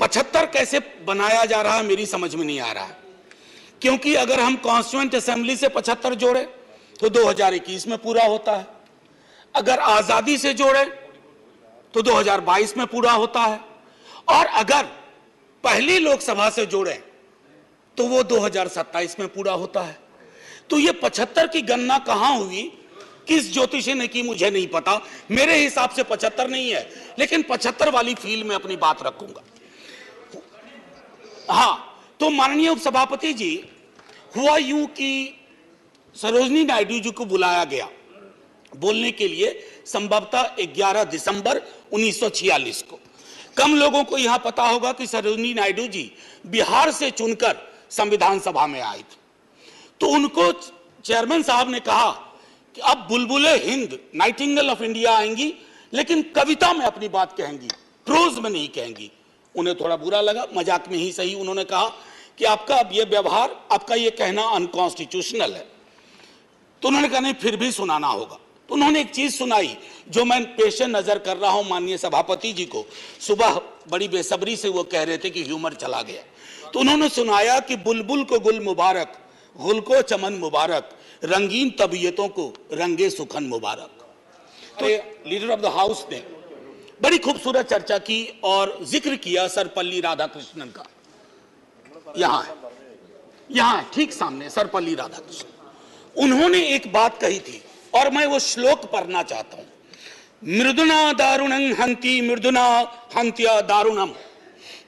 75 कैसे बनाया जा रहा है मेरी समझ में नहीं आ रहा है, क्योंकि अगर हम कॉन्स्टिट्यूएंट असेंबली से 75 जोड़े तो 2021 में पूरा होता है, अगर आजादी से जोड़े तो 2022 में पूरा होता है, और अगर पहली लोकसभा से जोड़े तो वो 2027 में पूरा होता है। तो ये 75 की गणना कहां हुई, किस ज्योतिषी ने की, मुझे नहीं पता। मेरे हिसाब से 75 नहीं है, लेकिन 75 वाली फील में अपनी बात रखूंगा। हां, तो माननीय उपसभापति जी, हुआ यूं कि सरोजिनी नायडू जी को बुलाया गया बोलने के लिए संभवतः 11 दिसंबर 1946 को। कम लोगों को यहां पता होगा कि सरोजिनी नायडू जी बिहार से चुनकर संविधान सभा में आए थे। तो उनको चेयरमैन साहब ने कहा कि अब बुलबुले हिंद, नाइटिंगेल ऑफ इंडिया आएंगी, लेकिन कविता में अपनी बात कहेंगी, प्रोज में नहीं कहेंगी। उन्हें थोड़ा बुरा लगा, मजाक में ही सही, उन्होंने कहा कि आपका अब ये व्यवहार, आपका ये कहना अनकॉन्स्टिट्यूशनल है। तो उन्होंने कहा नहीं, फिर भी सुनाना होगा। तो उन्होंने एक चीज सुनाई जो मैं पेशे नजर कर रहा हूं माननीय सभापति जी को। सुबह बड़ी बेसब्री से वो कह रहे थे कि ह्यूमर चला गया, तो उन्होंने सुनाया कि बुलबुल को गुल मुबारक, गुल को चमन मुबारक, रंगीन तबीयतों को रंगे सुखन मुबारक। तो लीडर ऑफ द हाउस ने बड़ी खूबसूरत चर्चा की और जिक्र किया सर्वपल्ली राधाकृष्णन का। यहां ठीक सामने सर्वपल्ली राधाकृष्णन। उन्होंने एक बात कही थी और मैं वो श्लोक पढ़ना चाहता हूं। मृदुना दारुणं हंति मृदुना हंत्य दारुणम,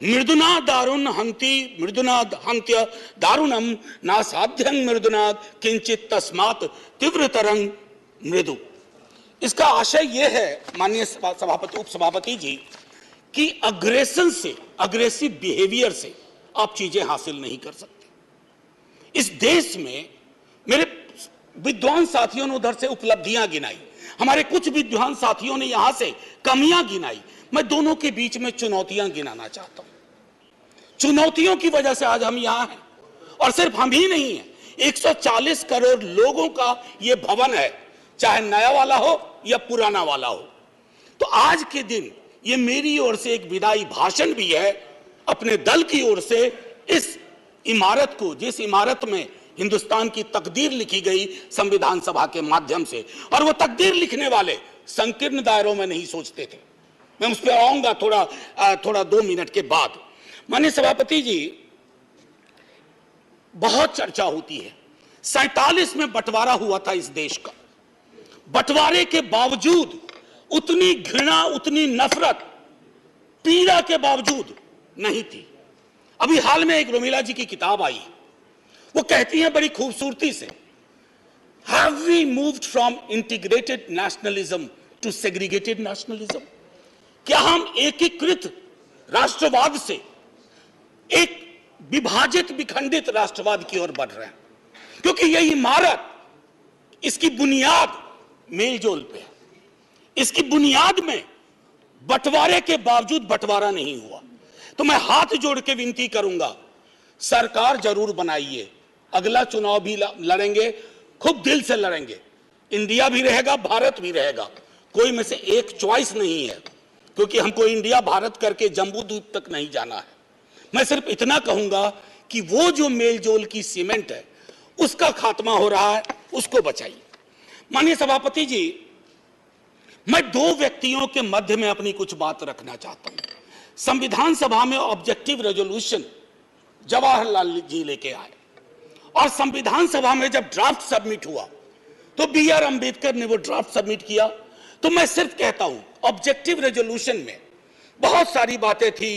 मृदुना दारुण हंति मृदुना हंत्य दारुणम, ना साध्यं मृदुना किंचित तस्मात् तीव्रतरं मृदु। इसका आशय यह है माननीय सभापति, उपसभापति जी, कि अग्रेशन से, अग्रेसिव बिहेवियर से आप चीजें हासिल नहीं कर सकते। इस देश में मेरे विद्वान साथियों ने उधर से उपलब्धियां गिनाई, हमारे कुछ विद्वान साथियों ने यहां से कमियां गिनाई। मैं दोनों के बीच में चुनौतियां गिनाना चाहता हूं। चुनौतियों की वजह से आज हम यहां हैं, और सिर्फ हम ही नहीं हैं, 140 करोड़ लोगों का यह भवन है, चाहे नया वाला हो या पुराना वाला हो। तो आज के दिन ये मेरी ओर से एक विदाई भाषण भी है, अपने दल की ओर से, इस इमारत को, जिस इमारत में हिंदुस्तान की तकदीर लिखी गई संविधान सभा के माध्यम से, और वो तकदीर लिखने वाले संकीर्ण दायरों में नहीं सोचते थे। मैं उस पर आऊंगा थोड़ा 2 मिनट के बाद। माननीय सभापति जी, बहुत चर्चा होती है, 47 में बंटवारा हुआ था इस देश का, बंटवारे के बावजूद उतनी घृणा, उतनी नफरत, पीड़ा के बावजूद नहीं थी। अभी हाल में एक रोमिला जी की किताब आई, वो कहती हैं बड़ी खूबसूरती से, Have we moved from integrated nationalism to segregated nationalism? क्या हम एकीकृत राष्ट्रवाद से एक विभाजित, विखंडित राष्ट्रवाद की ओर बढ़ रहे हैं? क्योंकि यह इमारत, इसकी बुनियाद मेलजोल पे है, इसकी बुनियाद में बंटवारे के बावजूद बंटवारा नहीं हुआ। तो मैं हाथ जोड़ के विनती करूंगा, सरकार जरूर बनाइए, अगला चुनाव भी लड़ेंगे, खूब दिल से लड़ेंगे, इंडिया भी रहेगा, भारत भी रहेगा, कोई में से एक चॉइस नहीं है, क्योंकि हमको इंडिया भारत करके जम्बू द्वीप तक नहीं जाना है। मैं सिर्फ इतना कहूंगा कि वो जो मेलजोल की सीमेंट है, उसका खात्मा हो रहा है, उसको बचाइए। माननीय सभापति जी, मैं 2 व्यक्तियों के मध्य में अपनी कुछ बात रखना चाहता हूं। संविधान सभा में ऑब्जेक्टिव रेजोल्यूशन जवाहरलाल जी लेके आए, और संविधान सभा में जब ड्राफ्ट सबमिट हुआ तो BR अंबेडकर ने वो ड्राफ्ट सबमिट किया। तो मैं सिर्फ कहता हूं, ऑब्जेक्टिव रेजोल्यूशन में बहुत सारी बातें थी,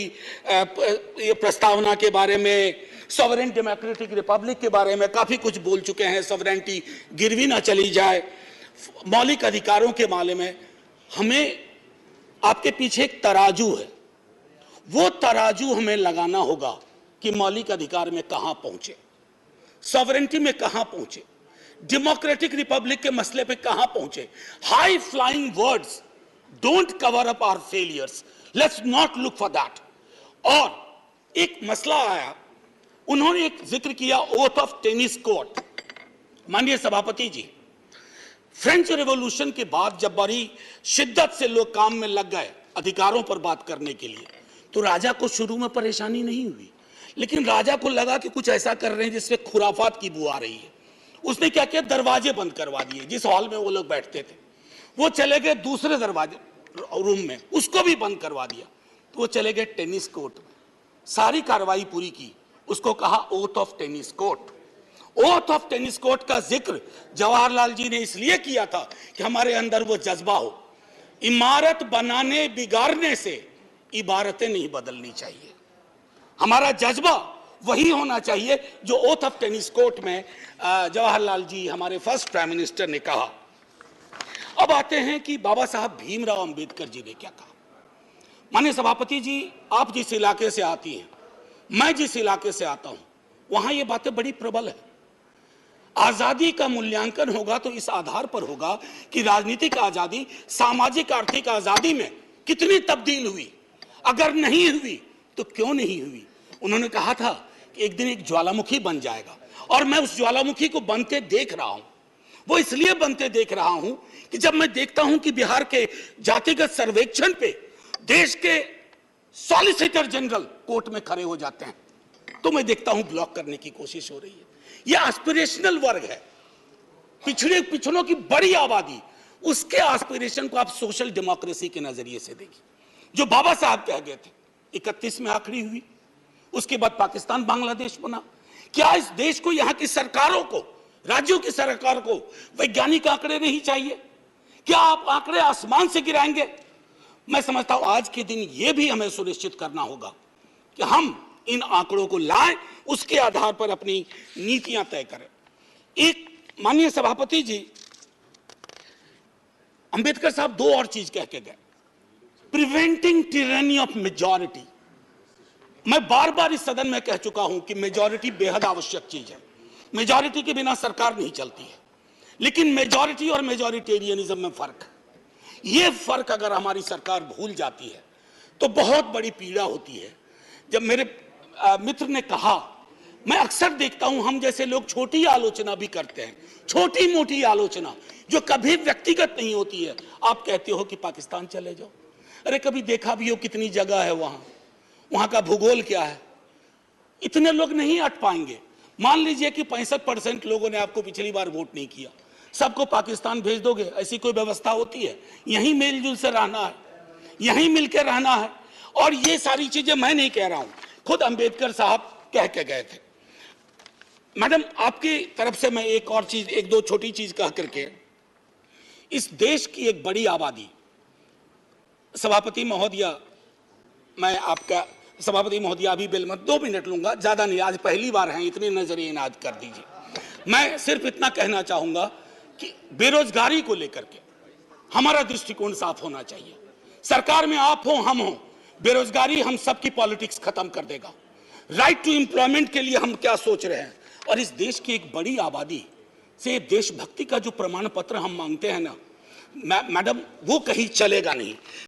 ये प्रस्तावना के बारे में, सॉवरेन डेमोक्रेटिक रिपब्लिक के बारे में काफी कुछ बोल चुके हैं, सॉवरेनिटी गिरवी ना चली जाए, मौलिक अधिकारों के बारे में। हमें आपके पीछे एक तराजू है, वो तराजू हमें लगाना होगा कि मौलिक अधिकार में कहां पहुंचे, सॉवरेनिटी में कहां पहुंचे, डेमोक्रेटिक रिपब्लिक के मसले पे कहां पहुंचे। High flying words don't cover up our failures, let's not look for that. और एक मसला आया, उन्होंने एक जिक्र किया ओथ ऑफ टेनिस कोर्ट। माननीय सभापति जी, फ्रेंच रेवोल्यूशन के बाद जब बड़ी शिद्दत से लोग काम में लग गए अधिकारों पर बात करने के लिए, तो राजा को शुरू में परेशानी नहीं हुई, लेकिन राजा को लगा कि कुछ ऐसा कर रहे हैं जिससे खुराफात की बू आ रही है। उसने क्या किया, दरवाजे बंद करवा दिए। जिस हॉल में वो लोग बैठते थे वो चले गए दूसरे दरवाजे रूम में, उसको भी बंद करवा दिया। तो वो चले गए टेनिस कोर्ट में, सारी कार्रवाई पूरी की। उसको कहा oath of tennis court. Oath of tennis court का जिक्र जवाहरलाल जी ने इसलिए किया था कि हमारे अंदर वो जज्बा हो, इमारत बनाने बिगाड़ने से इबारतें नहीं बदलनी चाहिए। हमारा जज्बा वही होना चाहिए जो ओथ ऑफ टेनिस कोर्ट में जवाहरलाल जी हमारे फर्स्ट प्राइम मिनिस्टर ने कहा। अब आते हैं कि बाबा साहब भीमराव अंबेडकर जी ने क्या कहा। माननीय सभापति जी, आप जिस इलाके से आती हैं, मैं जिस इलाके से आता हूं, वहां ये बातें बड़ी प्रबल है। आजादी का मूल्यांकन होगा तो इस आधार पर होगा कि राजनीतिक आजादी, सामाजिक आर्थिक आजादी में कितनी तब्दील हुई। अगर नहीं हुई तो क्यों नहीं हुई। उन्होंने कहा था कि एक दिन एक ज्वालामुखी बन जाएगा, और मैं उस ज्वालामुखी को बनते देख रहा हूं। वो इसलिए बनते देख रहा हूं कि जब मैं देखता हूं कि बिहार के जातिगत सर्वेक्षण पे देश के सॉलिसिटर जनरल कोर्ट में खड़े हो जाते हैं, तो मैं देखता हूं ब्लॉक करने की कोशिश हो रही है। यह एस्पिरेशनल वर्ग है, पिछड़ों की बड़ी आबादी, उसके एस्पिरेशन को आप सोशल डेमोक्रेसी के नजरिए से देखिए। जो बाबा साहब कह गए थे 31 में आखिरी हुई, उसके बाद पाकिस्तान बांग्लादेश बना। क्या इस देश को, यहां की सरकारों को, राज्यों की सरकार को वैज्ञानिक आंकड़े नहीं चाहिए? क्या आप आंकड़े आसमान से गिराएंगे? मैं समझता हूं आज के दिन यह भी हमें सुनिश्चित करना होगा कि हम इन आंकड़ों को लाएं, उसके आधार पर अपनी नीतियां तय करें। एक माननीय सभापति जी, अंबेडकर साहब दो और चीज कह के गए, प्रिवेंटिंग टिरनी ऑफ मेजॉरिटी। मैं बार बार इस सदन में कह चुका हूं कि मेजॉरिटी बेहद आवश्यक चीज है। मेजॉरिटी के बिना सरकार नहीं चलती है, लेकिन मेजॉरिटी और मेजॉरिटेरियनिज्म में फर्क है। यह फर्क अगर हमारी सरकार भूल जाती है तो बहुत बड़ी पीड़ा होती है। जब मेरे मित्र ने कहा, मैं अक्सर देखता हूं हम जैसे लोग छोटी आलोचना भी करते हैं, छोटी मोटी आलोचना जो कभी व्यक्तिगत नहीं होती है। आप कहते हो कि पाकिस्तान चले जाओ, अरे कभी देखा भी हो कितनी जगह है वहां का भूगोल क्या है, इतने लोग नहीं अट पाएंगे। मान लीजिए कि 65% लोगों ने आपको पिछली बार वोट नहीं किया, सबको पाकिस्तान भेज दोगे? ऐसी कोई व्यवस्था होती है? यहीं मेलजुल से रहना है, यहीं मिलकर रहना है। और ये सारी चीजें मैं नहीं कह रहा हूं, खुद अंबेडकर साहब कह के गए थे। मैडम, आपकी तरफ से मैं एक और चीज, एक दो छोटी चीज कह करके, इस देश की एक बड़ी आबादी, सभापति महोदया, मैं आपका सभापति महोदया अभी बिल मत 2 मिनट लूंगा, ज्यादा नहीं, आज पहली बार हैं, इतने नजरिए इनाद कर दीजिए। मैं सिर्फ इतना कहना चाहूंगा कि बेरोजगारी को लेकर के हमारा दृष्टिकोण साफ होना चाहिए। सरकार में आप हो, हम हो, बेरोजगारी हम सबकी पॉलिटिक्स खत्म कर देगा। राइट टू एम्प्लॉयमेंट के लिए हम क्या सोच रहे हैं, और इस देश की एक बड़ी आबादी से देशभक्ति का जो प्रमाण पत्र हम मांगते हैं ना मैडम, वो कहीं चलेगा नहीं।